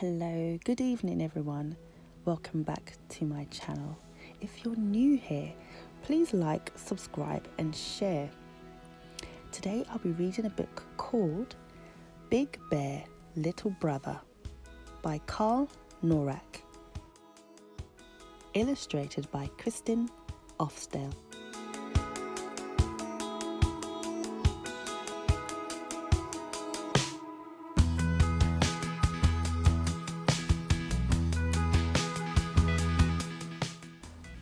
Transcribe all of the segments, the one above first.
Hello, good evening everyone. Welcome back to my channel. If you're new here, please like, subscribe and share. Today I'll be reading a book called Big Bear, Little Brother by Carl Norac. Illustrated by Kristin, Oftedal.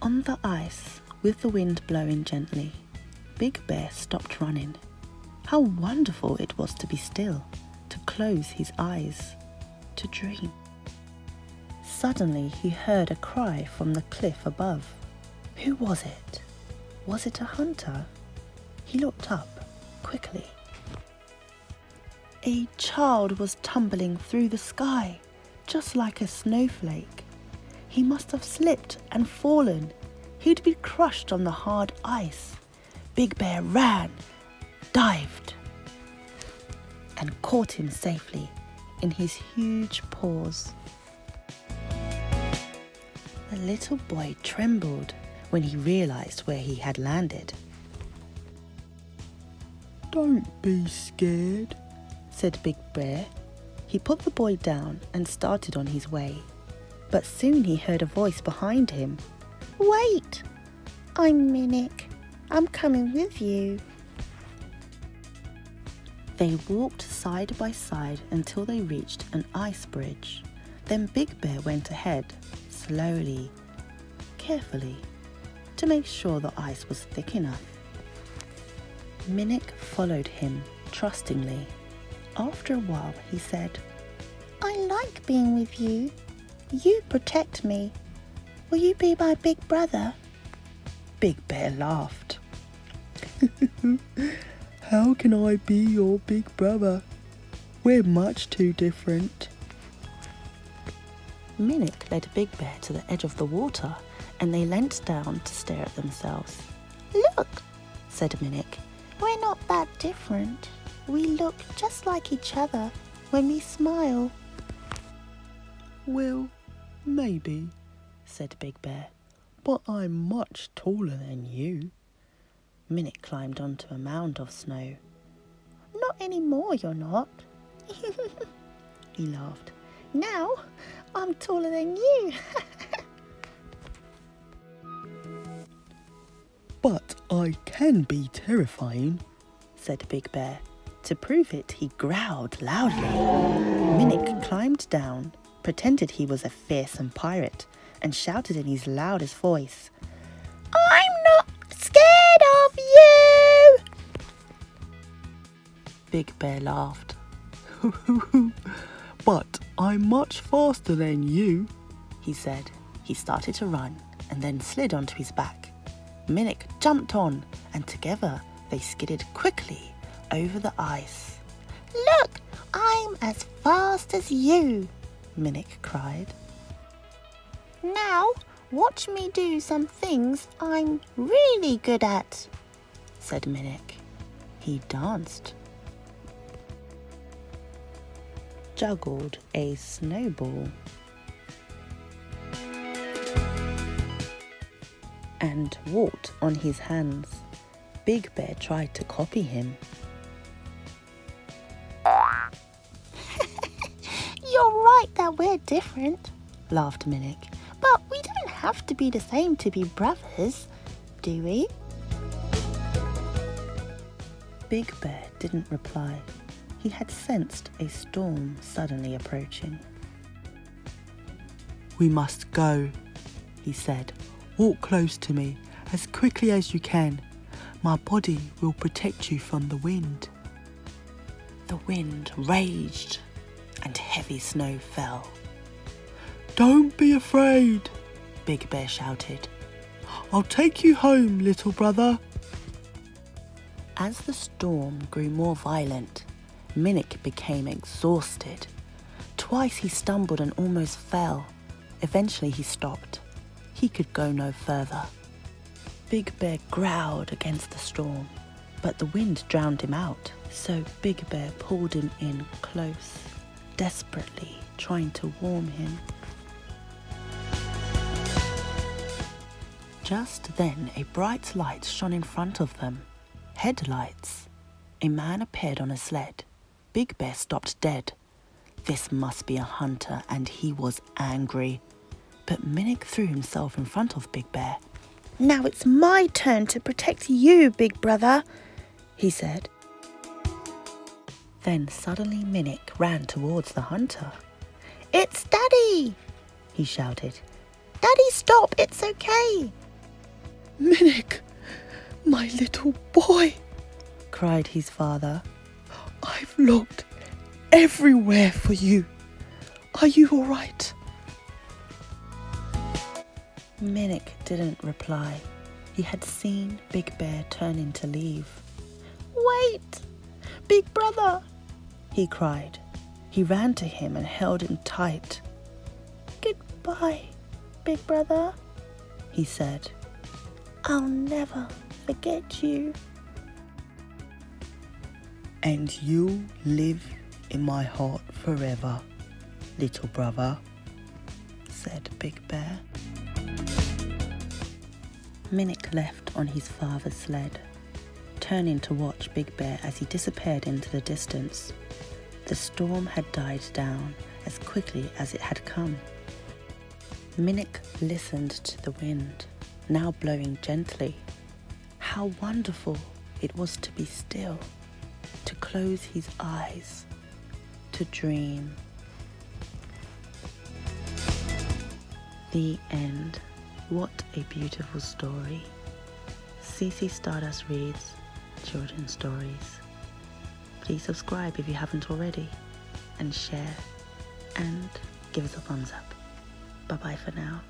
On the ice, with the wind blowing gently, Big Bear stopped running. How wonderful it was to be still, to close his eyes, to dream. Suddenly he heard a cry from the cliff above. Who was it? Was it a hunter? He looked up quickly. A child was tumbling through the sky, just like a snowflake. He must have slipped and fallen. He'd be crushed on the hard ice. Big Bear ran, dived, and caught him safely in his huge paws. The little boy trembled when he realized where he had landed. "Don't be scared," said Big Bear. He put the boy down and started on his way. But soon he heard a voice behind him. "Wait! I'm Minnick. I'm coming with you." They walked side by side until they reached an ice bridge. Then Big Bear went ahead, slowly, carefully, to make sure the ice was thick enough. Minnick followed him trustingly. After a while he said, "I like being with you. You protect me. Will you be my big brother?" Big Bear laughed. "How can I be your big brother? We're much too different." Minnick led Big Bear to the edge of the water and they leant down to stare at themselves. "Look," said Minnick, "we're not that different. We look just like each other when we smile." "Well, maybe," said Big Bear. "but I'm much taller than you." Minnick climbed onto a mound of snow. "Not anymore, you're not." He laughed. "Now I'm taller than you." "But I can be terrifying," said Big Bear. To prove it, he growled loudly. Minnick climbed down, pretended he was a fearsome pirate, and shouted in his loudest voice, "I'm not scared of you!" Big Bear laughed. "But I'm much faster than you," he said. He started to run and then slid onto his back. Minnick jumped on, and together they skidded quickly over the ice. "Look, I'm as fast as you!" Minnick cried. "Now watch me do some things I'm really good at," said Minnick. He danced, juggled a snowball, and walked on his hands. Big Bear tried to copy him. "You're right that we're different," laughed Minnick. "But we don't have to be the same to be brothers, do we?" Big Bear didn't reply. He had sensed a storm suddenly approaching. "We must go," he said. "Walk close to me as quickly as you can. My body will protect you from the wind." The wind raged and heavy snow fell. "Don't be afraid," Big Bear shouted. "I'll take you home, little brother." As the storm grew more violent, Minnick became exhausted. Twice he stumbled and almost fell. Eventually he stopped. He could go no further. Big Bear growled against the storm, but the wind drowned him out. So Big Bear pulled him in close, desperately trying to warm him. Just then, a bright light shone in front of them. Headlights. A man appeared on a sled. Big Bear stopped dead. This must be a hunter, and he was angry. But Minnick threw himself in front of Big Bear. "Now it's my turn to protect you, big brother," he said. Then suddenly Minnick ran towards the hunter. "It's Daddy!" he shouted. "Daddy, stop! It's okay!" Minnick, my little boy, cried his father. I've looked everywhere for you. Are you all right? Minnick didn't reply. He had seen Big Bear turning to leave. "Wait, big brother!" he cried. He ran to him and held him tight. "Goodbye, big brother," he said. "I'll never forget you." And you'll live in my heart forever, little brother, said Big Bear. Minnick left on his father's sled, turning to watch Big Bear as he disappeared into the distance. The storm had died down as quickly as it had come. Minnick listened to the wind, now blowing gently. How wonderful it was to be still, to close his eyes, to dream. The end. What a beautiful story. CC Stardust reads children's stories. Please subscribe if you haven't already, and share, and give us a thumbs up. Bye bye for now.